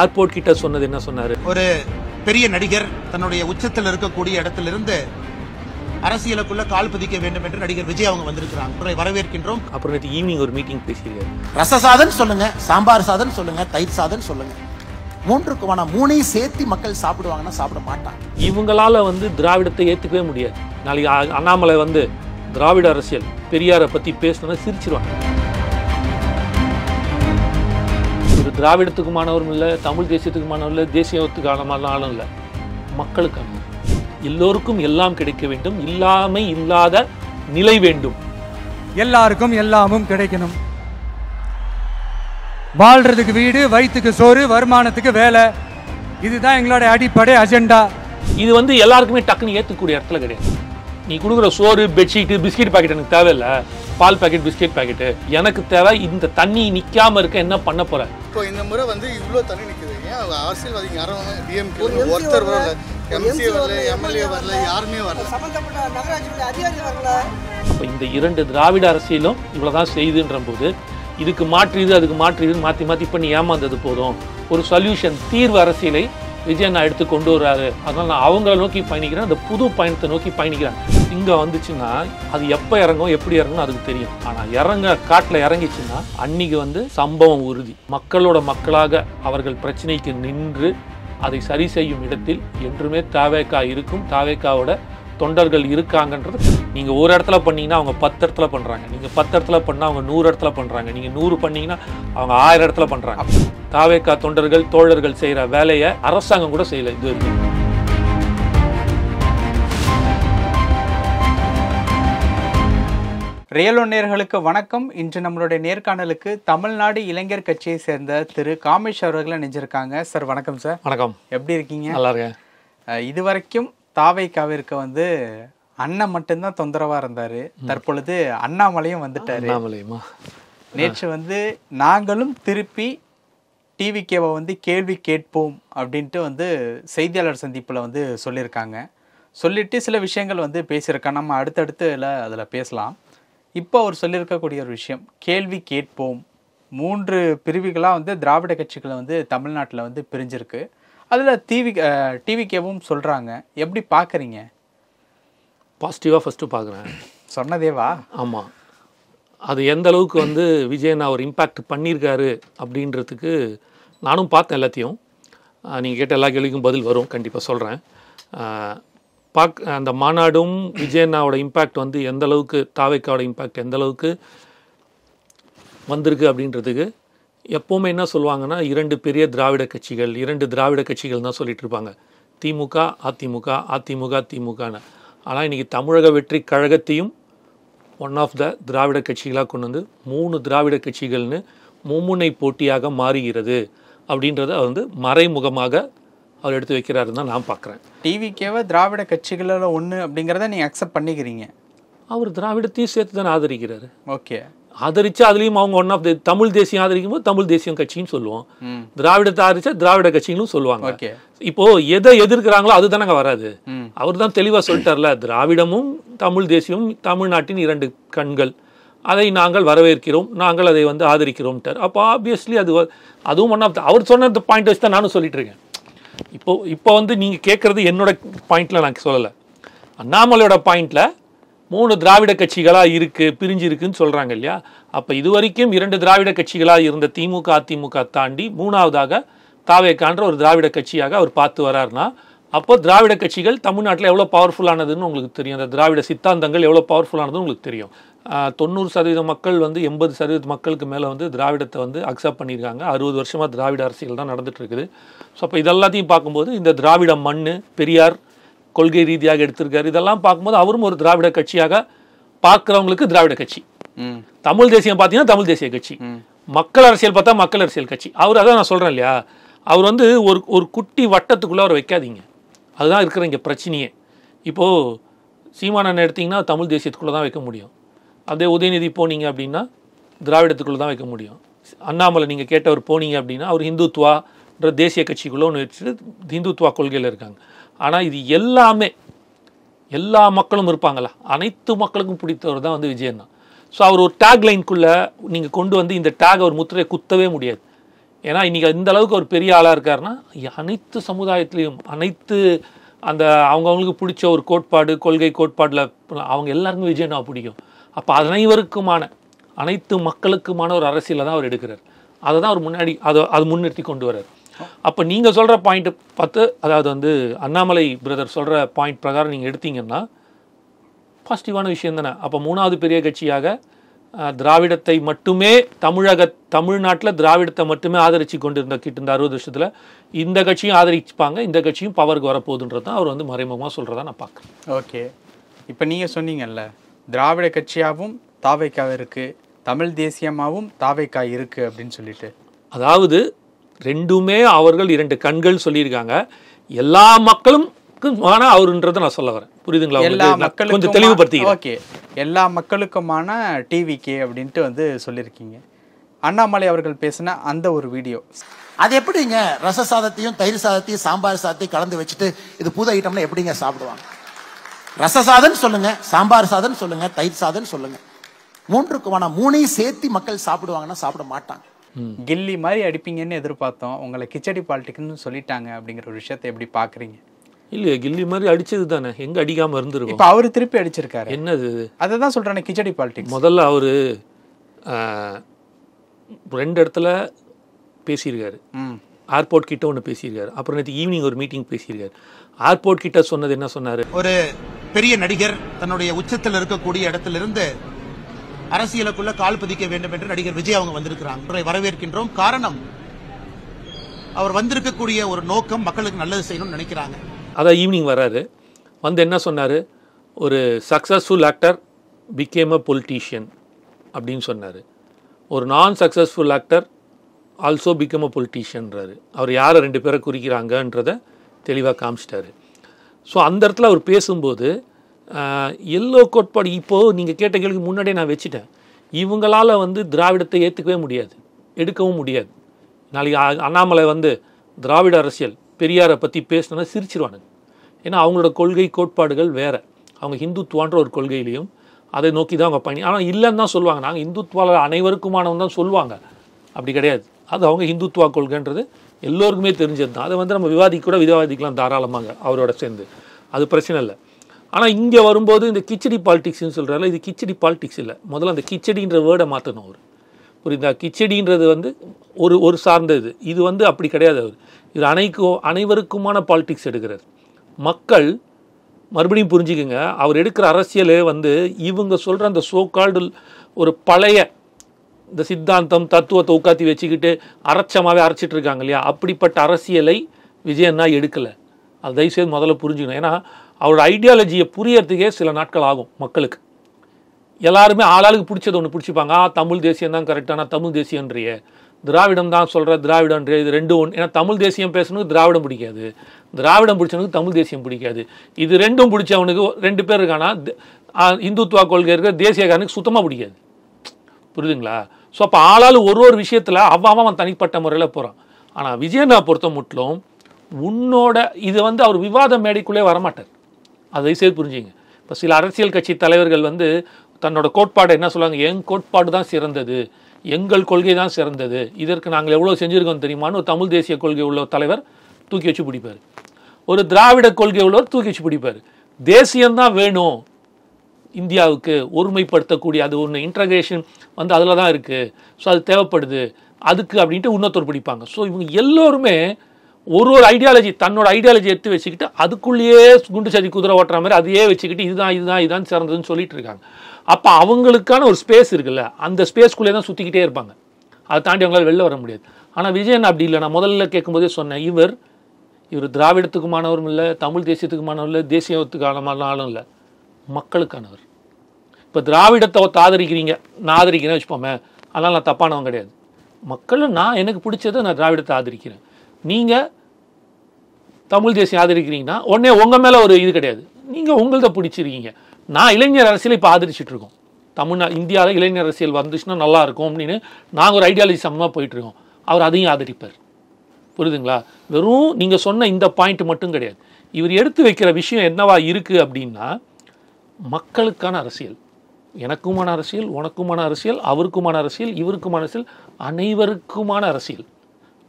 Airport கிட்ட சொன்னது என்ன சொன்னாரு? ஒரு பெரிய நடிகர் தன்னுடைய உச்சத்தில் இருக்கக்கூடிய இடத்திலிருந்து அரசியலுக்குள்ள கால் பதிக்க வேண்டும் என்று நடிகர் விஜய் அவங்க வந்திருக்கிறாங்க. வரவேற்கின்றோம். அப்புறம் நேற்று ஈவினிங் ஒரு மீட்டிங் பேசியிருக்காரு. ரச சாதம் சொல்லுங்க, சாம்பார் சாதம் சொல்லுங்க, தயிர் சாதம் சொல்லுங்க, மூணையும் சேர்த்து மக்கள் சாப்பிடுவாங்கன்னா சாப்பிட மாட்டாங்க. இவங்களால திராவிடத்தை ஏத்துக்கவே முடியாது. நாளைக்கு அண்ணாமலை திராவிட அரசியல் பெரியாரை பத்தி பேசணும்னா சிரிச்சிருவாங்க. ஒரு திராவிடத்துக்குமானவரும் இல்லை, தமிழ் தேசியத்துக்குமானவரும் இல்லை, தேசியத்துக்கான இல்லை, மக்களுக்கான. எல்லோருக்கும் எல்லாம் கிடைக்க வேண்டும், இல்லாமை இல்லாத நிலை வேண்டும். எல்லாருக்கும் எல்லாமும் கிடைக்கணும். வாழ்றதுக்கு வீடு, வயிற்றுக்கு சோறு, வருமானத்துக்கு வேலை, இதுதான் எங்களோட அடிப்படை அஜெண்டா. இது எல்லாருக்குமே டக்குன்னு ஏற்றுக்கூடிய இடத்துல கிடையாது. நீ கொடுக்குற சோறு, பெட்ஷீட்டு, பிஸ்கெட் பாக்கெட் எனக்கு தேவையில்லை. பால் பாக்கெட், பிஸ்கெட் பாக்கெட்டு எனக்கு தேவை. இந்த தண்ணி நிற்காம இருக்க என்ன பண்ண போற? இப்போ இந்த முறை இவ்வளோ தண்ணி நிற்குது. ஏன் அரசியல்வாதிங்க யாரும் டிஎம்கே ஒருத்தர் வரல, எம்சி வரல, எம்எல்ஏ வரல, யாருமே வரல, சம்பந்தப்பட்ட நகராட்சி அதிகாரி வரல. இப்போ இந்த இரண்டு திராவிட அரசியலும் இவ்வளோதான் செய்துன்ற போது இதுக்கு மாற்று அதுக்கு மாற்று மாற்றி மாற்றி பண்ணி ஏமாந்தது போதும். ஒரு சொல்யூஷன், தீர்வு அரசியலை விஜய் நான் எடுத்து கொண்டு வர்றாரு. அதனால் நான் அவங்கள நோக்கி பயணிக்கிறேன், அந்த புது பயணத்தை நோக்கி பயணிக்கிறேன். இங்கே வந்துச்சுன்னா அது எப்போ இறங்கும், எப்படி இறங்கும் அதுக்கு தெரியும். ஆனால் காட்டில் இறங்கிச்சுன்னா அன்னைக்கு சம்பவம் உறுதி. மக்களோட மக்களாக அவர்கள் பிரச்சனைக்கு நின்று அதை சரி செய்யும் இடத்தில் என்றுமே தாவேகா இருக்கும். தாவேகாவோட தொண்டர்கள் இருக்காங்கன்றது. நீங்கள் ஒரு இடத்துல பண்ணீங்கன்னா அவங்க 10 இடத்துல பண்ணுறாங்க. நீங்கள் 10 இடத்துல பண்ணால் அவங்க 100 இடத்துல பண்ணுறாங்க. நீங்கள் 100 பண்ணீங்கன்னா அவங்க 1000 இடத்துல பண்ணுறாங்க. தாவேகா தொண்டர்கள், தோழர்கள் செய்கிற வேலையை அரசாங்கம் கூட செய்யலை இது வரைக்கும். ரியலோ நேயர்களுக்கு வணக்கம். இன்று நம்மளுடைய நேர்காணலுக்கு தமிழ்நாடு இளைஞர் கட்சியை சேர்ந்த திரு காமேஷ் அவர்கள் நினைஞ்சிருக்காங்க. சார் வணக்கம். சார் வணக்கம். எப்படி இருக்கீங்க? நல்லா இருக்கேன். இதுவரைக்கும் தாவேகாவிற்கு அண்ணன் மட்டும்தான் தொந்தரவா இருந்தாரு. தற்பொழுது அண்ணாமலையும் வந்துட்டாரு. நேற்று நாங்களும் திருப்பி டிவிகேவை கேள்வி கேட்போம் அப்படின்ட்டு செய்தியாளர் சந்திப்பில் சொல்லியிருக்காங்க. சொல்லிட்டு சில விஷயங்கள் பேசியிருக்காங்க. நம்ம அடுத்தடுத்து அதில் பேசலாம். இப்போ அவர் சொல்லியிருக்கக்கூடிய ஒரு விஷயம், கேள்வி கேட்போம். 3 பிரிவுகளாக திராவிட கட்சிகளை தமிழ்நாட்டில் பிரிஞ்சிருக்கு. அதில் டிவிகேவும் சொல்கிறாங்க. எப்படி பார்க்குறீங்க? பாசிட்டிவாக ஃபஸ்ட்டு பார்க்குறேன். சொன்னதேவா? ஆமாம். அது எந்த அளவுக்கு விஜய் நான் ஒரு இம்பேக்ட் பண்ணியிருக்காரு அப்படின்றதுக்கு நானும் பார்த்தேன் எல்லாத்தையும். நீங்கள் கேட்ட எல்லா கேள்விக்கும் பதில் வரும், கண்டிப்பாக சொல்கிறேன். அந்த மாநாடும் விஜயண்ணாவோட இம்பேக்ட் எந்த அளவுக்கு, தாவேக்காவோட இம்பேக்ட் எந்த அளவுக்கு வந்திருக்கு அப்படின்றதுக்கு எப்போவுமே என்ன சொல்லுவாங்கன்னா, 2 பெரிய திராவிட கட்சிகள், 2 திராவிட கட்சிகள் தான் சொல்லிட்டு இருப்பாங்க. திமுக, அதிமுக, அதிமுக, திமுகன்னு. ஆனால் இன்றைக்கி தமிழக வெற்றி கழகத்தையும் ஒன் ஆஃப் த திராவிட கட்சிகளாக கொண்டு 3 திராவிட கட்சிகள்னு மும்முனை போட்டியாக மாறுகிறது அப்படின்றத மறைமுகமாக அவர் எடுத்து வைக்கிறாருன்னு தான் நான் பார்க்குறேன். டிவிகேவை திராவிட கட்சிகளில் ஒன்று அப்படிங்கிறத நீங்கள் அக்செப்ட் பண்ணிக்கிறீங்க? அவர் திராவிடத்தையும் சேர்த்து தானே ஆதரிக்கிறாரு. ஓகே. ஆதரிச்சு அதுலேயும் அவங்க ஒன் ஆஃப் த தமிழ் தேசியம் ஆதரிக்கும் போது தமிழ் தேசியம் கட்சின்னு சொல்லுவோம், திராவிடத்தை ஆதரிச்சா திராவிட கட்சிகளும் சொல்லுவாங்க. இப்போ எதை எதிர்க்கிறாங்களோ அதுதானங்க வராது. அவர் தான் தெளிவாக சொல்லிட்டார்ல, திராவிடமும் தமிழ் தேசியமும் தமிழ்நாட்டின் 2 கண்கள், அதை நாங்கள் வரவேற்கிறோம், நாங்கள் அதை ஆதரிக்கிறோம்ட்டார். அப்போ ஆப்வியஸ்லி அதுவும் ஒன் ஆஃப் த, அவர் சொன்ன பாயிண்ட் வச்சு தான் நானும் சொல்லிட்டு இருக்கேன். இப்போ நீங்கள் கேட்குறது என்னோட பாயிண்டில் நான் சொல்லலை, அண்ணாமலையோட பாயிண்டில் 3 திராவிட கட்சிகளாக இருக்குது, பிரிஞ்சு இருக்குன்னு சொல்கிறாங்க இல்லையா. அப்போ இது வரைக்கும் 2 திராவிட கட்சிகளாக இருந்த திமுக, அதிமுக தாண்டி 3வதாக தாவேக்கான்ற ஒரு திராவிட கட்சியாக அவர் பார்த்து வராருன்னா, அப்போ திராவிட கட்சிகள் தமிழ்நாட்டில் எவ்வளோ பவர்ஃபுல்லானதுன்னு உங்களுக்கு தெரியும். அந்த திராவிட சித்தாந்தங்கள் எவ்வளோ பவர்ஃபுல்லானதுன்னு உங்களுக்கு தெரியும். 90% மக்கள் 80% மக்களுக்கு மேலே திராவிடத்தை அக்செப்ட் பண்ணியிருக்காங்க. 60 வருஷமாக திராவிட அரசியல் தான் நடந்துட்டு இருக்குது. ஸோ அப்போ இதெல்லாத்தையும் பார்க்கும்போது இந்த திராவிட மண், பெரியார் கொள்கை ரீதியாக எடுத்திருக்காரு, இதெல்லாம் பார்க்கும்போது அவரும் ஒரு திராவிட கட்சியாக பார்க்குறவங்களுக்கு திராவிட கட்சி. தமிழ் தேசியம் பார்த்தீங்கன்னா தமிழ் தேசிய கட்சி, மக்கள் அரசியல் பார்த்தா மக்கள் அரசியல் கட்சி. அவர் அதான் நான் சொல்கிறேன் இல்லையா, அவர் ஒரு குட்டி வட்டத்துக்குள்ளே அவர் வைக்காதீங்க. அதுதான் இருக்கிற இங்கே பிரச்சனையே. இப்போது சீமானன் எடுத்திங்கன்னா தமிழ் தேசியத்துக்குள்ளே தான் வைக்க முடியும். அதே உதயநிதி போனீங்க அப்படின்னா திராவிடத்துக்குள்ளே தான் வைக்க முடியும். அண்ணாமலை நீங்கள் கேட்டவர் போனீங்க அப்படின்னா அவர் இந்துத்துவான்ற தேசிய கட்சிக்குள்ளே ஒன்று வச்சுட்டு இந்துத்துவா கொள்கையில் இருக்காங்க. ஆனால் இது எல்லாமே எல்லா மக்களும் இருப்பாங்களா, அனைத்து மக்களுக்கும் பிடித்தவர் தான் விஜயண்ணா. ஸோ அவர் ஒரு டேக் லைனுக்குள்ளே நீங்கள் கொண்டு இந்த டேக் அவர் முத்திரையை குத்தவே முடியாது. ஏன்னா இன்றைக்கி இந்த அளவுக்கு ஒரு பெரிய ஆளாக இருக்காருன்னா அனைத்து சமுதாயத்துலேயும் அனைத்து அந்த அவங்கவுங்களுக்கு பிடிச்ச ஒரு கோட்பாடு கொள்கை கோட்பாடில் அவங்க எல்லாருக்குமே விஜயண்ணா பிடிக்கும். அப்போ அனைத்து மக்களுக்குமான ஒரு அரசியலை தான் அவர் எடுக்கிறார். அதை தான் அவர் முன்னாடி அதை முன்னிறுத்தி கொண்டு வர்றார். அப்போ நீங்கள் சொல்கிற பாயிண்ட்டு பார்த்து, அதாவது வந்து அண்ணாமலை பிரதர் சொல்கிற பாயிண்ட் பிரகாரம் நீங்கள் எடுத்தீங்கன்னா பாசிட்டிவான விஷயம் தானே. அப்போ 3வது பெரிய கட்சியாக திராவிடத்தை மட்டுமே தமிழ்நாட்டில் திராவிடத்தை மட்டுமே ஆதரித்து கொண்டு கிட்ட இந்த 60 வருஷத்தில் இந்த கட்சியும் ஆதரிச்சுப்பாங்க, இந்த கட்சியும் பவருக்கு வரப்போகுதுன்றது தான் அவர் வந்து மறைமுகமாக சொல்கிறதா நான் பார்க்குறேன். ஓகே, இப்போ நீங்கள் சொன்னீங்கல்ல திராவிட கட்சியாகவும் தாவேக்கா இருக்குது, தமிழ் தேசியமாகவும் தாவேக்கா இருக்குது அப்படின்னு சொல்லிட்டு. அதாவது ரெண்டுமே அவர்கள் 2 கண்கள் சொல்லியிருக்காங்க. எல்லா மக்களும் அவருன்றதை நான் சொல்ல வரேன். புரியுதுங்களா? எல்லா மக்களுக்கும் கொஞ்சம் தெளிவுபடுத்தி. ஓகே, எல்லா மக்களுக்குமான டிவிகே அப்படின்ட்டு வந்து சொல்லியிருக்கீங்க. அண்ணாமலை அவர்கள் பேசின அந்த ஒரு வீடியோ, அது எப்படிங்க ரச சாதத்தையும் தயிர் சாதத்தையும் சாம்பார் சாதத்தையும் கலந்து வச்சுட்டு இது புது ஐட்டம்னா எப்படிங்க சாப்பிடுவாங்க? ரச சாதம் சொல்லுங்க, சாம்பார் சாதம் சொல்லுங்க, தயிர் சாதம் சொல்லுங்க, 3 சேர்த்து மக்கள் சாப்பிடுவாங்கன்னா சாப்பிட மாட்டாங்க. கில்லி மாதிரி அடிப்பீங்கன்னு எதிர்பார்த்தோம், உங்களை கிச்சடி பாலிடிக்ஸ்னு சொல்லிட்டாங்க அப்படிங்கிற ஒரு விஷயத்தை எப்படி பாக்குறீங்க? இல்லையா, கில்லி மாதிரி அடிச்சது தானே, எங்க அடிக்காம இருந்திருக்கும். இப்போ அவரு திருப்பி அடிச்சிருக்காரு. என்னது அதை தான் சொல்றேன், கிச்சடி பாலிடிக்ஸ். முதல்ல அவரு 2 இடத்துல பேசியிருக்காரு. ஏர்போர்ட் கிட்ட ஒன்று பேசியிருக்காரு, அப்புறம் நேற்று ஈவினிங் ஒரு மீட்டிங் பேசியிருக்காரு. ஏர்போர்ட் கிட்ட சொன்னது என்ன சொன்னாரு? ஒரு பெரிய நடிகர் தன்னுடைய உச்சத்தில் இருக்கக்கூடிய இடத்திலிருந்து அரசியலுக்குள்ள கால் பதிக்க வேண்டும் என்று நடிகர் விஜய் அவங்க வந்திருக்கிறாங்க. வரவேற்கின்றோம். காரணம், அவர் வந்திருக்கக்கூடிய ஒரு நோக்கம் மக்களுக்கு நல்லது செய்யணும்னு நினைக்கிறாங்க. அதான் ஈவினிங் வராரு, வந்து என்ன சொன்னார்? ஒரு successful actor became a politician அப்படின்னு சொன்னார். ஒரு நான் successful actor also become a பொலிட்டீஷியன்றாரு. அவர் யாரை 2 பேரை குறிக்கிறாங்கன்றதை தெளிவாக காமிச்சிட்டாரு. ஸோ அந்த இடத்துல அவர் பேசும்போது எல்லோ கோட்பாடு, இப்போது நீங்கள் கேட்ட கேள்விக்கு முன்னாடியே நான் வச்சுட்டேன். இவங்களால் வந்து திராவிடத்தை ஏற்றுக்கவே முடியாது, எடுக்கவும் முடியாது. நாளைக்கு அண்ணாமலை வந்து திராவிட அரசியல் பெரியாரை பற்றி பேசினா சிரிச்சிருவானுங்க. ஏன்னா அவங்களோட கொள்கை கோட்பாடுகள் வேறு. அவங்க ஹிந்துத்துவான்ற ஒரு கொள்கையிலையும் அதை நோக்கி தான் அவங்க பண்ணி, ஆனால் இல்லைன்னு தான் சொல்லுவாங்க. நாங்கள் ஹிந்துத்துவாவில் அனைவருக்குமானவன் தான் சொல்லுவாங்க. அப்படி கிடையாது. அது அவங்க ஹிந்துத்துவா கொள்கைன்றது எல்லோருக்குமே தெரிஞ்சது தான். அதை வந்து நம்ம விவாதிக்கலாம் தாராளமாக அவரோட சேர்ந்து, அது பிரச்சனை இல்லை. ஆனால் இங்கே வரும்போது இந்த கிச்சடி பாலிடிக்ஸ்னு சொல்கிறாரு. இது கிச்சடி பாலிடிக்ஸ் இல்லை. முதல்ல அந்த கிச்சடின்ற வேர்டை மாற்றணும் அவர். புரியுதா? கிச்சடின்றது வந்து ஒரு சார்ந்தது. இது வந்து அப்படி கிடையாது. அவர் இது அனைவருக்குமான பாலிடிக்ஸ் எடுக்கிறார். மக்கள் மறுபடியும் புரிஞ்சுக்குங்க, அவர் எடுக்கிற அரசியலே வந்து இவங்க சொல்கிற அந்த சோகால்டு ஒரு பழைய இந்த சித்தாந்தம் தத்துவத்தை உட்காத்தி வச்சுக்கிட்டு அரைச்சிட்டு இருக்காங்க இல்லையா, அப்படிப்பட்ட அரசியலை விஜயண்ணா எடுக்கலை. அது தயவுசெய்து முதல்ல புரிஞ்சுக்கணும். ஏன்னா அவரோட ஐடியாலஜியை புரியறதுக்கே சில நாட்கள் ஆகும் மக்களுக்கு. எல்லாருமே ஆளாளுக்கு பிடிச்சது ஒன்று பிடிச்சிப்பாங்க. தமிழ் தேசியம் தான் கரெக்டான தமிழ் தேசியன்றிய, திராவிடம் தான் சொல்கிற திராவிடன்றிய, இது 2 ஒன்று. ஏன்னா தமிழ் தேசியம் பேசணுக்கு திராவிடம் பிடிக்காது, திராவிடம் பிடிச்சவனுக்கு தமிழ் தேசியம் பிடிக்காது. இது 2ம் பிடிச்சவனுக்கு 2 பேர் இருக்கானா, இந்துத்துவா கொள்கை இருக்கிற தேசியக்காரனுக்கு சுத்தமாக பிடிக்காது. புரியுதுங்களா? ஸோ அப்போ ஆளாளு ஒரு விஷயத்தில் அவன் தனிப்பட்ட முறையில் போகிறான். ஆனால் விஜயண்ணா பொறுத்த மட்டும் உன்னோட இது வந்து அவர் விவாத மேடைக்குள்ளே வரமாட்டார். அதை சேர்த்து புரிஞ்சுங்க. இப்போ சில அரசியல் கட்சி தலைவர்கள் வந்து தன்னோட கோட்பாடை என்ன சொல்லுவாங்க? என் கோட்பாடு தான் சிறந்தது, எங்கள் கொள்கை தான் சிறந்தது, இதற்கு நாங்கள் எவ்வளோ செஞ்சுருக்கோம் தெரியுமான்னு ஒரு தமிழ் தேசிய கொள்கை உள்ள தலைவர் தூக்கி வச்சு பிடிப்பார். ஒரு திராவிட கொள்கை உள்ளவர் தூக்கி வச்சு பிடிப்பார். தேசியம்தான் வேணும் இந்தியாவுக்கு, ஒருமைப்படுத்தக்கூடிய அது ஒன்று இன்டகிரேஷன் வந்து அதில் தான் இருக்குது, ஸோ அது தேவைப்படுது அதுக்கு அப்படின்ட்டு இன்னொருத்தர் பிடிப்பாங்க. ஸோ இவங்க எல்லோருமே ஒரு ஐடியாலஜி, தன்னோட ஐடியாலஜி எடுத்து வச்சுக்கிட்டு அதுக்குள்ளேயே குண்டு சதி குதிரை ஓட்டுற மாதிரி அதையே வச்சுக்கிட்டு இதுதான் சிறந்ததுன்னு சொல்லிட்டு இருக்காங்க. அப்போ அவங்களுக்கான ஒரு ஸ்பேஸ் இருக்குல்ல, அந்த ஸ்பேஸ்க்குள்ளே தான் சுற்றிக்கிட்டே இருப்பாங்க. அதை தாண்டி அவங்களால வெளில வர முடியாது. ஆனால் விஜயன் அப்படி இல்லை. நான் முதல்ல கேட்கும்போதே சொன்னேன், இவர் திராவிடத்துக்குமானவரும் இல்லை, தமிழ் தேசியத்துக்குமானவர் இல்லை, தேசியத்துக்கானமானாலும் இல்லை, மக்களுக்கானவர். இப்போ திராவிடத்தை ஆதரிக்கிறீங்க, நான் ஆதரிக்கிறேன் வச்சுப்போமே, அதனால் நான் தப்பானவன் கிடையாது. மக்களை எனக்கு பிடிச்சதை நான் திராவிடத்தை ஆதரிக்கிறேன். நீங்கள் தமிழ் தேசியம் ஆதரிக்கிறீங்கன்னா உடனே உங்கள் மேலே ஒரு இது கிடையாது, நீங்கள் உங்கள்த பிடிச்சிருக்கீங்க. நான் இளைஞர் அரசியலை இப்போ ஆதரிச்சுட்ருக்கோம். இந்தியாவில் இளைஞர் அரசியல் வந்துச்சுன்னா நல்லாயிருக்கும் அப்படின்னு நாங்கள் ஒரு ஐடியாலஜி சம்மந்தமாக போயிட்டுருக்கோம். அவர் அதையும் ஆதரிப்பார். புரியுதுங்களா? வெறும் நீங்கள் சொன்ன இந்த பாயிண்ட் மட்டும் கிடையாது. இவர் எடுத்து வைக்கிற விஷயம் என்னவா இருக்குது அப்படின்னா, மக்களுக்கான அரசியல், எனக்குமான அரசியல், உனக்குமான அரசியல், அவருக்குமான அரசியல், இவருக்குமான அரசியல், அனைவருக்குமான அரசியல்.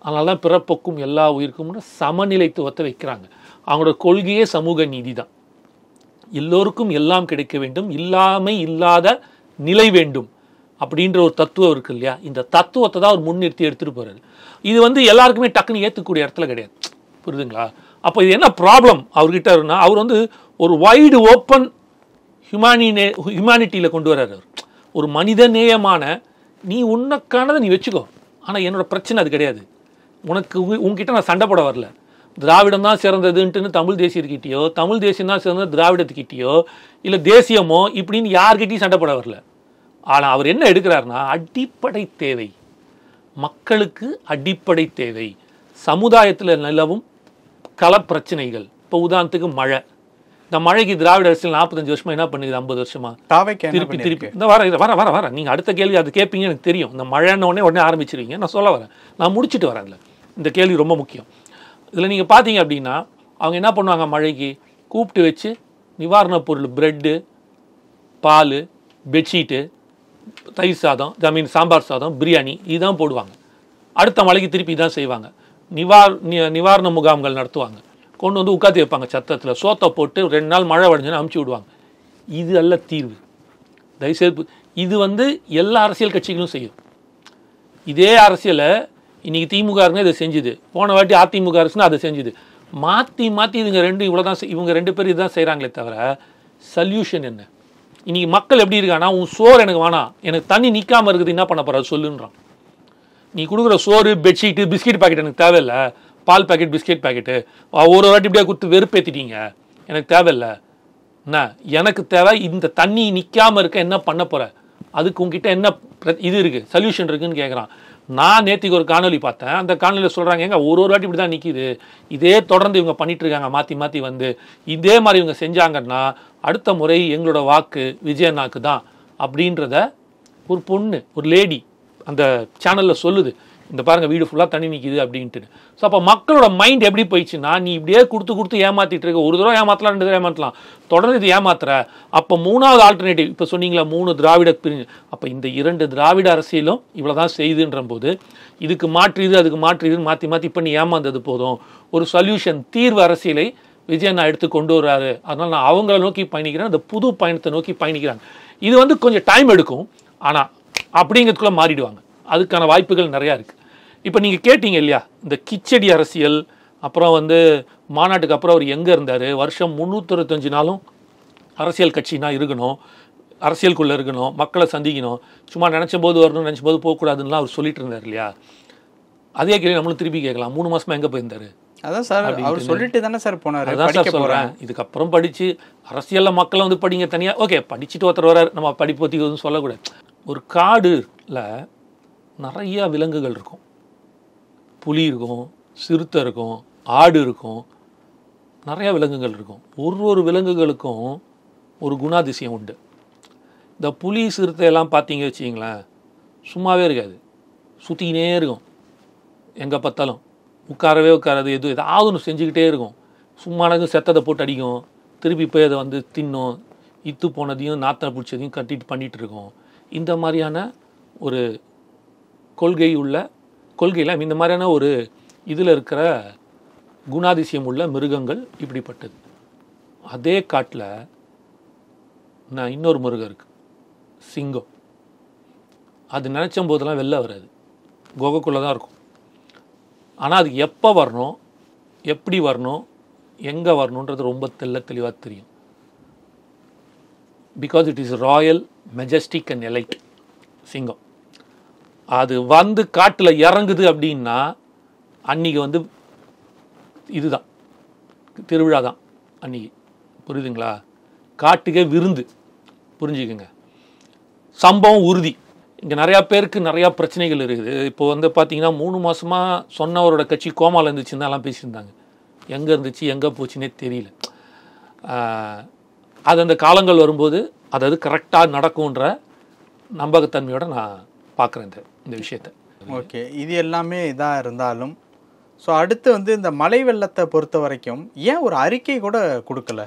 அதனால தான் பிறப்புக்கும் எல்லா உயிருக்கும்னு சமநிலைத்துவத்தை வைக்கிறாங்க. அவங்களோட கொள்கையே சமூக நீதி தான். எல்லோருக்கும் எல்லாம் கிடைக்க வேண்டும், இல்லாமை இல்லாத நிலை வேண்டும் அப்படின்ற ஒரு தத்துவம் இருக்கு இல்லையா? இந்த தத்துவத்தை தான் அவர் முன்னிறுத்தி எடுத்துகிட்டு போகிறாரு. இது வந்து எல்லாருக்குமே டக்குன்னு ஏற்றுக்கூடிய இடத்துல கிடையாது, புரியுதுங்களா? அப்போ இது என்ன ப்ராப்ளம் அவர்கிட்டனா, அவர் வந்து ஒரு வைடு ஓப்பன் ஹியூமானிட்டியில் கொண்டு வர்றாரு. அவர் ஒரு மனித நேயமான, நீ உனக்கானதை நீ வச்சுக்கோ, ஆனால் என்னோட பிரச்சனை அது கிடையாது, உனக்கு உங்ககிட்ட நான் சண்டை போட வரல, திராவிடம் தான் சிறந்ததுன்ட்டுன்னு தமிழ் தேசியர்கிட்டயோ, தமிழ் தேசியம் தான் சிறந்தது திராவிடத்துக்கிட்டேயோ, இல்லை தேசியமோ இப்படின்னு யார்கிட்டையும் சண்டை போட வரல. ஆனால் அவர் என்ன எடுக்கிறாருன்னா, அடிப்படை தேவை, மக்களுக்கு அடிப்படை தேவை, சமுதாயத்தில் நிலவும் களப்பிரச்சனைகள். இப்போ உதாரணத்துக்கு மழை, இந்த மழைக்கு திராவிட அரசியல் 45 வருஷமா என்ன பண்ணுது, 50 வருஷமா திருப்பி திருப்பி இந்த வர நீங்கள் அடுத்த கேள்வி அது கேட்பீங்க, எனக்கு தெரியும். இந்த மழைன்னு உடனே ஆரம்பிச்சிருவீங்க, நான் சொல்ல வரேன், நான் முடிச்சுட்டு வரேன். இல்லை, இந்த கேள்வி ரொம்ப முக்கியம். இதில் நீங்கள் பார்த்தீங்க அப்படின்னா, அவங்க என்ன பண்ணுவாங்க, மழைக்கு கூப்பிட்டு வச்சு நிவாரணப் பொருள், ப்ரெட்டு, பால், பெட்ஷீட்டு, தயிர் சாதம், சாம்பார் சாதம், பிரியாணி இதுதான் போடுவாங்க. அடுத்த மழைக்கு திருப்பி இதான் செய்வாங்க. நிவாரண முகாம்கள் நடத்துவாங்க, கொண்டு வந்து உட்காந்து வைப்பாங்க சத்தத்தில், சோத்தை போட்டு 2 நாள் மழை வடைஞ்சுன்னு அமுச்சு விடுவாங்க. இது அல்ல தீர்வு, தயவுசெய்து. இது வந்து எல்லா அரசியல் கட்சிகளும் செய்யும். இதே அரசியலை இன்னைக்கு திமுக அரசு இதை செஞ்சுது, போன வாட்டி அதிமுக அரசுன்னு அதை செஞ்சுது. மாற்றி இதுங்க இவங்க 2 பேர் இதுதான் செய்கிறாங்களே தவிர சொல்யூஷன் என்ன? இன்னைக்கு மக்கள் எப்படி இருக்காங்கன்னா, உன் சோறு எனக்கு வேணாம், எனக்கு தண்ணி நிற்காமல் இருக்குது, என்ன பண்ண போகிற சொல்லுன்றான். நீ கொடுக்குற சோறு, பெட்ஷீட்டு, பிஸ்கெட் பாக்கெட் எனக்கு தேவையில்லை, பால் பாக்கெட், பிஸ்கெட் பாக்கெட்டு ஒரு வாட்டி இப்படியே கொடுத்து வெறுப்பேற்றிட்டீங்க, எனக்கு தேவையில்லை. என்ன எனக்கு தேவை, இந்த தண்ணி நிற்காமல் இருக்க என்ன பண்ண போகிற, அதுக்கு உங்ககிட்ட என்ன இது இருக்குது, சொல்யூஷன் இருக்குதுன்னு கேட்குறான். நான் நேற்றுக்கு ஒரு காணொலி பார்த்தேன், அந்த காணொலியில் சொல்கிறாங்க, எங்க ஒரு வாட்டி இப்படி தான் நிற்கிது, இதே தொடர்ந்து இவங்க பண்ணிகிட்ருக்காங்க, மாற்றி வந்து இதே மாதிரி இவங்க செஞ்சாங்கன்னா அடுத்த முறை எங்களோட வாக்கு விஜயண்ணாக்கு தான் அப்படின்றத ஒரு பொண்ணு, ஒரு லேடி அந்த சேனலில் சொல்லுது. இந்த பாருங்கள், வீடு ஃபுல்லாக தண்ணி நிற்கிது அப்படின்ட்டு. ஸோ அப்போ மக்களோட மைண்ட் எப்படி போயிடுச்சுன்னா, நீ இப்படியே கொடுத்து ஏமாற்றிட்டு இருக்க, ஒரு தடவை ஏமாற்றலாம், 2 தடவை ஏமாற்றலாம், தொடர்ந்து இது ஏமாத்துற. அப்போ 3வது ஆல்டர்னேட்டிவ், இப்போ சொன்னீங்களா 3 திராவிட பிரிஞ்சு, அப்போ இந்த 2 திராவிட அரசியலும் இவ்வளோ தான் செய்யுதுன்ற போது, இதுக்கு மாற்று இது அதுக்கு மாற்று இதுன்னு மாற்றி பண்ணி ஏமாந்தது போதும். ஒரு சொல்யூஷன், தீர்வு அரசியலை விஜயண்ணா எடுத்து கொண்டு வர்றாரு. அதனால் நான் அவங்கள நோக்கி பயணிக்கிறேன், அந்த புது பயணத்தை நோக்கி பயணிக்கிறாங்க. இது வந்து கொஞ்சம் டைம் எடுக்கும், ஆனால் அப்படிங்கிறதுக்குள்ளே மாறிடுவாங்க. அதுக்கான வாய்ப்புகள் நிறையா இருக்குது. இப்போ நீங்கள் கேட்டீங்க இல்லையா, இந்த கிச்சடி அரசியல், அப்புறம் வந்து மாநாட்டுக்கு அப்புறம் அவர் எங்கே இருந்தார், வருஷம் 365 நாளும் அரசியல் கட்சினா இருக்கணும், அரசியலுக்குள்ளே இருக்கணும், மக்களை சந்திக்கணும், சும்மா நினச்ச போது வரணும், நினச்ச போது போகக்கூடாதுன்னா அவர் சொல்லிட்டு இருந்தார் இல்லையா? அதே கேள்வி நம்மளும் திருப்பி கேட்கலாம், 3 மாதமாக எங்கே போயிருந்தார்? அதான் சார், அவர் சொல்லிட்டு தானே சார் போனார். அதான் சார் சொல்கிறேன், இதுக்கப்புறம் படித்து அரசியலில் மக்களை வந்து படிங்க தனியாக, ஓகே படிச்சுட்டு ஒருத்தர் வர்றார், நம்ம படிப்பு பற்றி எதுவும் சொல்லக்கூடாது. ஒரு காடுல நிறையா விலங்குகள் இருக்கும், புலி இருக்கும், சிறுத்தை இருக்கும், ஆடு இருக்கும், நிறையா விலங்குகள் இருக்கும். ஒரு விலங்குகளுக்கும் ஒரு குணாதிசயம் உண்டு. இந்த புலி சிறுத்தை எல்லாம் பார்த்தீங்க வச்சிங்களேன், சும்மாவே இருக்காது, சுற்றிக்கினே இருக்கும், எங்கே பார்த்தாலும் உட்காராது, ஏதாவது ஒன்று செஞ்சுக்கிட்டே இருக்கும். சும்மானது செத்ததை போட்டு அடிக்கும், திருப்பி போய் அதை வந்து தின்னும், இத்து போனதையும் நாத்தனை பிடிச்சதையும் கட்டிட்டு பண்ணிகிட்டு இருக்கும். இந்த மாதிரியான ஒரு கொள்கையில் இந்த மாதிரியான ஒரு இதில் இருக்கிற குணாதிசயம் உள்ள மிருகங்கள் இப்படிப்பட்டது. அதே காட்டில் நான் இன்னொரு மிருகம் இருக்குது, சிங்கம். அது நினச்ச போதெல்லாம் வெளில வராது, குகைக்குள்ளே தான் இருக்கும். ஆனால் அது எப்போ வரணும், எப்படி வரணும், எங்கே வரணுன்றது ரொம்ப தெளிவாக தெரியும். Because it is Royal, Majestic and elite. சிங்கம் அது வந்து காட்டில் இறங்குது அப்படின்னா அன்றைக்கி வந்து இதுதான் திருவிழா தான் அன்றைக்கி, புரியுதுங்களா? காட்டுக்கே விருந்து, புரிஞ்சுக்குங்க. சம்பவம் உறுதி. இங்கே நிறையா பேருக்கு நிறையா பிரச்சனைகள் இருக்குது. இப்போ வந்து பார்த்தீங்கன்னா 3 மாதமாக சொன்னவரோட கட்சி கோமாவில் இருந்துச்சுன்னு எல்லாம் பேசியிருந்தாங்க. எங்கே இருந்துச்சு, எங்கே போச்சுன்னே தெரியல. அது அந்த காலங்கள் வரும்போது அதாவது கரெக்டாக நடக்கும்ன்ற நம்பகத்தன்மையோடு நான் பார்க்குறேன் இந்த விஷயத்தை. ஓகே, இது எல்லாமே இதாக இருந்தாலும், ஸோ அடுத்து வந்து இந்த மழை வெள்ளத்தை பொறுத்த வரைக்கும் ஏன் ஒரு அறிக்கை கூட கொடுக்கல?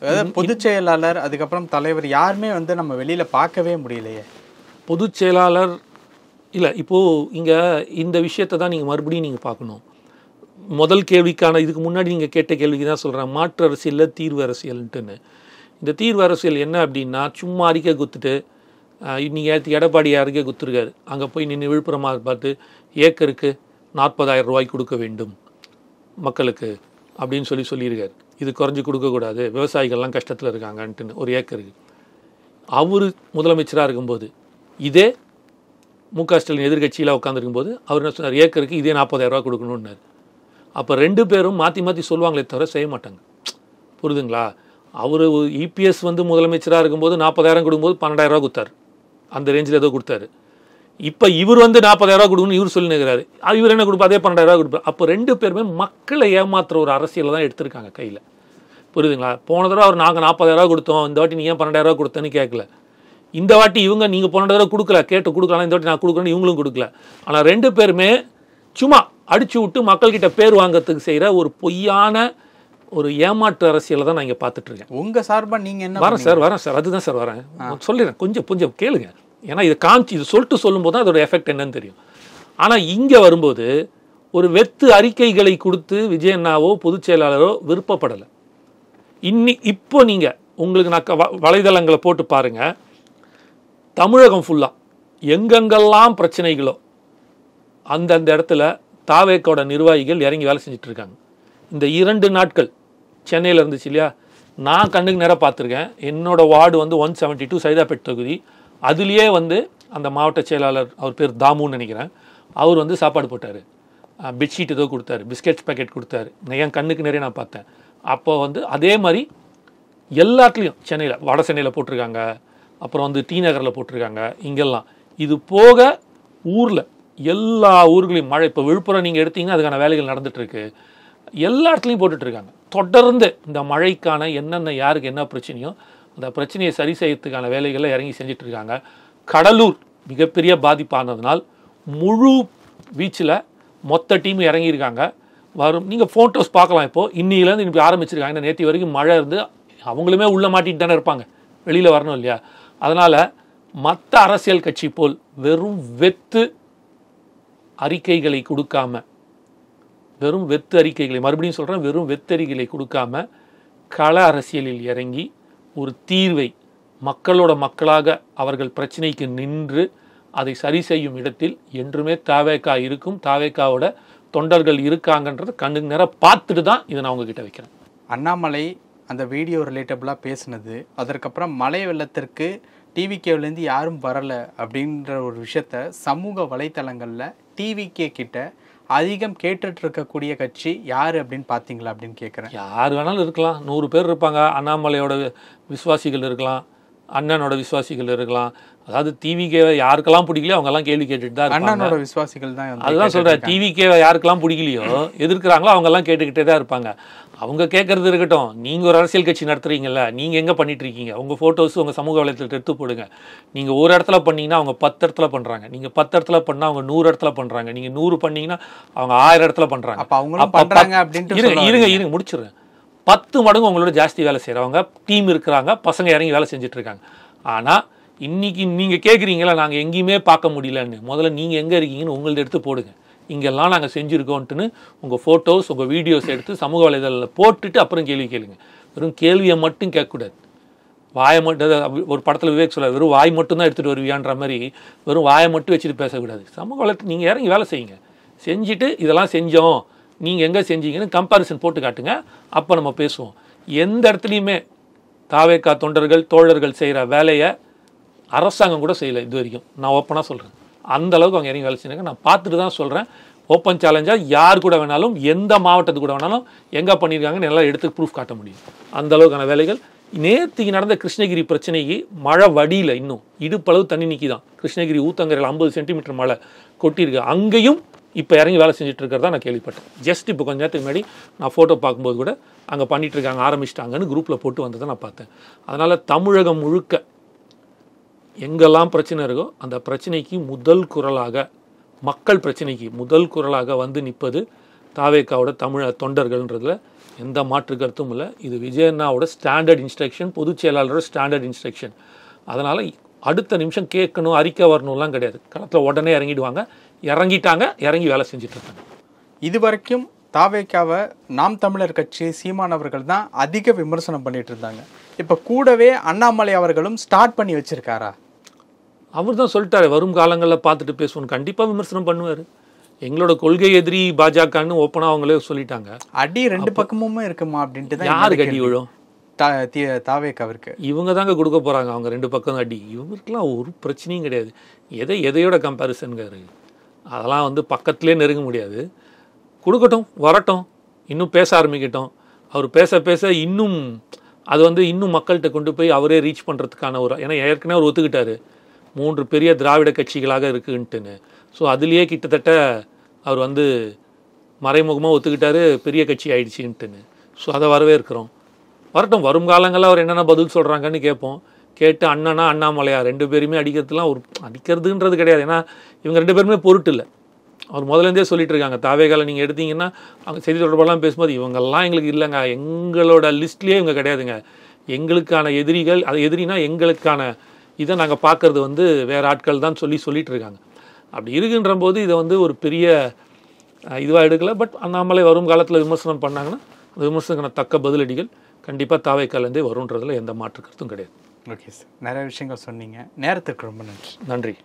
அதாவது பொதுச் செயலாளர், அதுக்கப்புறம் தலைவர், யாருமே வந்து நம்ம வெளியில் பார்க்கவே முடியலையே. பொதுச் செயலாளர் இல்லை இப்போது இங்கே இந்த விஷயத்தை தான் நீங்கள் மறுபடியும் நீங்கள் பார்க்கணும். முதல் கேள்விக்கான இதுக்கு முன்னாடி நீங்கள் கேட்ட கேள்விக்கு தான் சொல்கிறேன், மாற்று அரசியலில் தீர்வு அரசியல்ன்ட்டுன்னு. இந்த தீர்வு அரசியல் என்ன அப்படின்னா, சும்மா அறிக்கை குத்துட்டு நீங்கள் எடப்பாடி அறிக்கை குத்துருக்காரு, அங்கே போய் நின்று விழுப்புரமாக பார்த்து ஏக்கருக்கு 40,000 ரூபாய் கொடுக்க வேண்டும் மக்களுக்கு அப்படின்னு சொல்லியிருக்காரு. இது குறைஞ்சி கொடுக்கக்கூடாது, விவசாயிகள்லாம் கஷ்டத்தில் இருக்காங்கன்ட்டுன்னு ஒரு ஏக்கருக்கு. அவர் முதலமைச்சராக இருக்கும்போது இதே மு.க. ஸ்டாலின் எதிர்கட்சியில் உட்காந்துருக்கும்போது அவர் என்ன சொன்னார், ஏக்கருக்கு இதே 40,000 ரூபா கொடுக்கணுன்னாரு. அப்போ 2 பேரும் மாற்றி மாற்றி சொல்லுவாங்களே தவிர செய்ய மாட்டாங்க. புரியுதுங்களா? அவர் இபிஎஸ் வந்து முதலமைச்சராக இருக்கும்போது 40,000 கொடுக்கும்போது 12,000 ரூபா கொடுத்தாரு, அந்த ரேஞ்சில் ஏதோ கொடுத்தாரு. இப்போ இவர் வந்து 40,000 ரூபா கொடுக்கணும்னு இவர் சொல்லி நிற்கிறாரு, இவர் என்ன கொடுப்பா, அதே 12,000 ரூபா கொடுப்பார். அப்போ 2 பேருமே மக்களை ஏமாத்துற ஒரு அரசியலை தான் எடுத்திருக்காங்க கையில். புரியுதுங்களா? போன தடவை அவர் நாங்கள் 40,000 ரூபா கொடுத்தோம், இந்த வாட்டி நீ ஏன் 12,000 ரூபா கொடுத்தேன்னு கேட்கல. இந்த வாட்டி இவங்க நீங்கள் போன தடவை கொடுக்கல, கேட்டு கொடுக்கலாம், இந்த வாட்டி நான் கொடுக்குறேன்னு இவங்களும் கொடுக்கல. ஆனால் 2 பேருமே சும்மா அடிச்சு விட்டு மக்கள்கிட்ட பேர் வாங்கிறதுக்கு செய்கிற ஒரு பொய்யான ஒரு ஏமாற்று அரசியலை தான் நான் இங்கே பார்த்துட்ருக்கேன். உங்கள் சார்பாக நீங்கள் என்ன? வரேன் சார், அதுதான் சார் வரேன், சொல்லிடுறேன், கொஞ்சம் கேளுங்க. ஏன்னா இதை இது சொல்லும்போது தான் அதோட எஃபெக்ட் என்னன்னு தெரியும். ஆனால் இங்கே வரும்போது ஒரு வெத்து அறிக்கைகளை கொடுத்து விஜய் அண்ணாவோ பொதுச் செயலாளரோ விருப்பப்படலை. இப்போ நீங்கள் உங்களுக்கு நான் வலைதளங்களை போட்டு பாருங்கள், தமிழகம் ஃபுல்லாக எங்கெங்கெல்லாம் பிரச்சனைகளோ அந்தந்த இடத்துல தாவேக்கோட நிர்வாகிகள் இறங்கி வேலை செஞ்சுட்டு இருக்காங்க. இந்த 2 நாட்கள் சென்னையில் இருந்துச்சு இல்லையா, நான் கண்ணுக்கு நேராக பார்த்துருக்கேன். என்னோட வார்டு வந்து 172 சைதாப்பேட் தொகுதி. அதுலேயே வந்து அந்த மாவட்ட செயலாளர், அவர் பேர் தாமுன்னு நினைக்கிறேன், அவர் வந்து சாப்பாடு போட்டார், பெட்ஷீட் ஏதோ கொடுத்தாரு, பிஸ்கெட்ஸ் பேக்கெட் கொடுத்தாரு. என் கண்ணுக்கு நிறைய நான் பார்த்தேன். அப்போ வந்து அதே மாதிரி எல்லாத்துலேயும் சென்னையில் வட சென்னையில் போட்டிருக்காங்க, அப்புறம் வந்து டி நகரில் போட்டிருக்காங்க, இங்கெல்லாம். இது போக ஊரில் எல்லா ஊர்களையும் மழை, இப்போ விழுப்புரம் நீங்கள் எடுத்தீங்கன்னா அதுக்கான வேலைகள் நடந்துகிட்ருக்கு, எல்லா இடத்துலையும் போட்டுட்ருக்காங்க. தொடர்ந்து இந்த மழைக்கான என்னென்ன யாருக்கு என்ன பிரச்சனையோ அந்த பிரச்சனையை சரி செய்யறதுக்கான வேலைகளை இறங்கி செஞ்சிட்ருக்காங்க. கடலூர் மிகப்பெரிய பாதிப்பானதுனால் முழு பீச்சில் மொத்த டீம் இறங்கியிருக்காங்க. வரும் நீங்கள் ஃபோட்டோஸ் பார்க்கலாம். இப்போது இன்னிலேருந்து இப்போ ஆரம்பிச்சிருக்காங்க. நேற்று வரைக்கும் மழை இருந்து அவங்களுமே உள்ளே மாட்டிட்டு தானே இருப்பாங்க, வெளியில் வரணும் இல்லையா? அதனால் மற்ற அரசியல் கட்சி போல் வெறும் வெத்து அறிக்கைகளை கொடுக்காம, வெறும் வெத்து அறிக்கைகளை, மறுபடியும் சொல்கிறேன், வெறும் வெத்தறிக்கைகளை கொடுக்காம கள அரசியலில் இறங்கி ஒரு தீர்வை மக்களோட மக்களாக அவர்கள் பிரச்சனைக்கு நின்று அதை சரி செய்யும் இடத்தில் என்றுமே தாவேகா இருக்கும், தாவேகாவோட தொண்டர்கள் இருக்காங்கன்றது கண்ணுக்கு நேரம் பார்த்துட்டு தான் இதை நான் உங்ககிட்ட வைக்கிறேன். அண்ணாமலை அந்த வீடியோ ரிலேட்டபிளாக பேசினது, அதற்கப்புறம் மழை வெள்ளத்திற்கு டிவிகேவிலேருந்து யாரும் வரலை அப்படின்ற ஒரு விஷயத்த சமூக வலைத்தளங்களில் டிவிகே கிட்ட அதிகம் கேட்டுட்டு இருக்கக்கூடிய கட்சி யார் அப்படின்னு பார்த்தீங்களா அப்படின்னு கேட்குறேன். யார் வேணாலும் இருக்கலாம், 100 பேர் இருப்பாங்க. அண்ணாமலையோட விசுவாசிகள் இருக்கலாம், அண்ணனோட விசுவாசிகள் இருக்கலாம். அதாவது டிவிகேவை யாருக்கெல்லாம் பிடிக்கலையோ அவங்கெல்லாம் கேள்வி கேட்டுட்டு தான் இருப்பாங்க. அண்ணனோட விசுவாசிகள் தான் அதுதான் சொல்கிறேன். டிவிகேவை யாருக்கெல்லாம் பிடிக்கலையோ எதிர்க்கிறாங்களோ அவங்கெல்லாம் கேட்டுக்கிட்டே தான் இருப்பாங்க. அவங்க கேட்கறது இருக்கட்டும். நீங்கள் ஒரு அரசியல் கட்சி நடத்துறீங்கல்ல, நீங்கள் எங்கே பண்ணிட்டு இருக்கீங்க? உங்கள் ஃபோட்டோஸ் உங்கள் சமூக வலைத்தளத்தில் எடுத்து போடுங்க. நீங்கள் ஒரு இடத்துல பண்ணீங்கன்னா அவங்க 10 இடத்துல பண்ணுறாங்க, நீங்கள் 10 இடத்துல பண்ணால் அவங்க 100 இடத்துல பண்ணுறாங்க, நீங்கள் 100 பண்ணீங்கன்னா அவங்க 1000 இடத்துல பண்ணுறாங்க. அப்போ அவங்களும் பண்ணுறாங்க அப்படின்ட்டு இருங்க முடிச்சிடுறேன். 10 மடங்கு உங்களோட ஜாஸ்தி வேலை செய்கிறவங்க டீம் இருக்கிறாங்க, பசங்க இறங்கி வேலை செஞ்சுட்டு இருக்காங்க. ஆனால் இன்னைக்கு நீங்கள் கேட்குறீங்களா நாங்கள் எங்கேயுமே பார்க்க முடியலன்னு, முதல்ல நீங்கள் எங்கே இருக்கீங்கன்னு உங்கள்ட்ட எடுத்து போடுங்க. இங்கெல்லாம் நாங்கள் செஞ்சுருக்கோன்ட்டுன்னு உங்கள் ஃபோட்டோஸ் உங்கள் வீடியோஸ் எடுத்து சமூக வலைதளத்தில் போட்டுட்டு அப்புறம் கேள்வி கேளுங்க. வெறும் கேள்வியை மட்டும் கேட்கக்கூடாது. வாயை மட்டும், ஒரு படத்தில் விவேக் சொல்ல, வெறும் வாய் மட்டும் தான் எடுத்துகிட்டு வருவியான்ற மாதிரி வெறும் வாயை மட்டும் வச்சுட்டு பேசக்கூடாது. சமூக வலைத்தில் நீங்கள் இறங்கி வேலை செய்யுங்க. செஞ்சுட்டு இதெல்லாம் செஞ்சோம், நீங்கள் எங்கே செஞ்சீங்கன்னு கம்பேரிசன் போட்டு காட்டுங்க. அப்போ நம்ம பேசுவோம். எந்த இடத்துலையுமே தாவேகா தொண்டர்கள் தோழர்கள் செய்கிற வேலையை அரசாங்கம் கூட செய்யலை இது வரைக்கும். நான் ஓப்பனாக சொல்கிறேன். அந்த அளவுக்கு அவங்க இறங்கி வேலை செய்யுங்க. நான் பார்த்துட்டு தான் சொல்கிறேன். ஓப்பன் சேலஞ்சாக யார் கூட வேணாலும், எந்த மாவட்டத்துக்கு கூட வேணாலும் எங்கே பண்ணியிருக்காங்கன்னு எல்லாம் எடுத்து ப்ரூஃப் காட்ட முடியும். அந்த அளவுக்கான வேலைகள். நேற்றுக்கு நடந்த கிருஷ்ணகிரி பிரச்சனைக்கு மழை வடியில் இன்னும் இடுப்பளவு தண்ணி நிற்கி தான். கிருஷ்ணகிரி ஊத்தங்கரையில் 50 சென்டிமீட்டர் மழை கொட்டியிருக்கு. அங்கேயும் இப்போ இறங்கி வேலை செஞ்சுட்டு இருக்கிறதா நான் கேள்விப்பட்டேன். ஜஸ்ட் இப்போ கொஞ்ச நேரத்துக்கு முன்னாடி நான் ஃபோட்டோ பார்க்கும்போது கூட அங்கே பண்ணிகிட்டு இருக்காங்க, ஆரம்பிச்சிட்டாங்கன்னு குரூப்பில் போட்டு வந்ததை நான் பார்த்தேன். அதனால் தமிழகம் முழுக்க எங்கெல்லாம் பிரச்சனை இருக்கோ அந்த பிரச்சனைக்கு முதல் குரலாக, மக்கள் பிரச்சனைக்கு முதல் குரலாக வந்து நிற்பது தாவேகாவோட தொண்டர்கள்ன்றதுல எந்த மாற்று கருத்தும் இல்லை. இது விஜய் அண்ணாவோட ஸ்டாண்டர்ட் இன்ஸ்ட்ரக்ஷன், பொதுச் செயலாளரோட ஸ்டாண்டர்ட் இன்ஸ்ட்ரக்ஷன். அதனால் அடுத்த நிமிஷம் கேட்கணும், அறிக்கை வரணும்லாம் கிடையாது. களத்தில் உடனே இறங்கிடுவாங்க. இறங்கி வேலை செஞ்சுட்டு இருக்காங்க. இது வரைக்கும் தாவேக்காவை நாம் தமிழர் கட்சி சீமான் அவர்கள் தான் அதிக விமர்சனம் பண்ணிட்டு இருந்தாங்க. இப்போ கூடவே அண்ணாமலை அவர்களும் ஸ்டார்ட் பண்ணி வச்சிருக்காரா? அவர் தான் சொல்லிட்டாரு, வரும் காலங்களில் பார்த்துட்டு பேசுவோம். கண்டிப்பாக விமர்சனம் பண்ணுவார். எங்களோட கொள்கை எதிரி பாஜகன்னு ஓப்பனாக அவங்களே சொல்லிட்டாங்க. அடி ரெண்டு பக்கமுமே இருக்குமா அப்படின்ட்டு தான் யாருக்கு அடி விழும்? தாவேக்காவிற்கு இவங்க தாங்க கொடுக்க போகிறாங்க. அவங்க ரெண்டு பக்கம் அடி. இவருக்கெல்லாம் ஒரு பிரச்சனையும் கிடையாது. எதையோட கம்பேரிசனுங்காரு. அதெல்லாம் வந்து பக்கத்துலேயே நெருங்க முடியாது. கொடுக்கட்டும், வரட்டும், இன்னும் பேச ஆரம்பிக்கட்டும். அவர் பேச பேச இன்னும் அது வந்து இன்னும் மக்கள்கிட்ட கொண்டு போய் அவரே ரீச் பண்ணுறதுக்கான ஒரு, ஏன்னா ஏற்கனவே அவர் ஒத்துக்கிட்டாரு 3 பெரிய திராவிட கட்சிகளாக இருக்குன்ட்டுன்னு. ஸோ அதுலேயே கிட்டத்தட்ட அவர் வந்து மறைமுகமாக ஒத்துக்கிட்டாரு பெரிய கட்சி ஆயிடுச்சுன்ட்டுன்னு. ஸோ அதை வரவேற்கிறோம். வரட்டும், வரும் காலங்களில் அவர் என்னென்ன பதில் சொல்கிறாங்கன்னு கேட்போம். கேட்டு அண்ணனா அண்ணாமலையா 2 பேருமே அடிக்கிறதுலாம் ஒரு அடிக்கிறதுன்றது கிடையாது. ஏன்னா இவங்க 2 பேருமே பொருட்டு இல்லை. அவர் முதலேருந்தே சொல்லிட்டு இருக்காங்க. தாவேகால நீங்கள் எடுத்தீங்கன்னா அவங்க செய்தி தொடர்பெல்லாம் பேசும்போது இவங்கெல்லாம் எங்களுக்கு இல்லைங்க, எங்களோட லிஸ்ட்லேயே இவங்க கிடையாதுங்க, எங்களுக்கான எதிரிகள், அது எதிரினா எங்களுக்கான இதை நாங்கள் பார்க்கறது வந்து வேறு ஆட்கள் தான் சொல்லிட்டு இருக்காங்க. அப்படி இருக்குன்ற போது இதை வந்து ஒரு பெரிய இதுவாக எடுக்கலை. பட் அண்ணாமலை வரும் காலத்தில் விமர்சனம் பண்ணாங்கன்னா அந்த விமர்சனத்துக்கான தக்க பதிலடிகள் கண்டிப்பாக தாவேக்காலேருந்தே வரும்ன்றதுல எந்த மாற்று கருத்தும் கிடையாது. ஓகே சார், நிறைய விஷயங்கள் சொன்னீங்க. நேரத்துக்கு ரொம்ப நன்றி. நன்றி.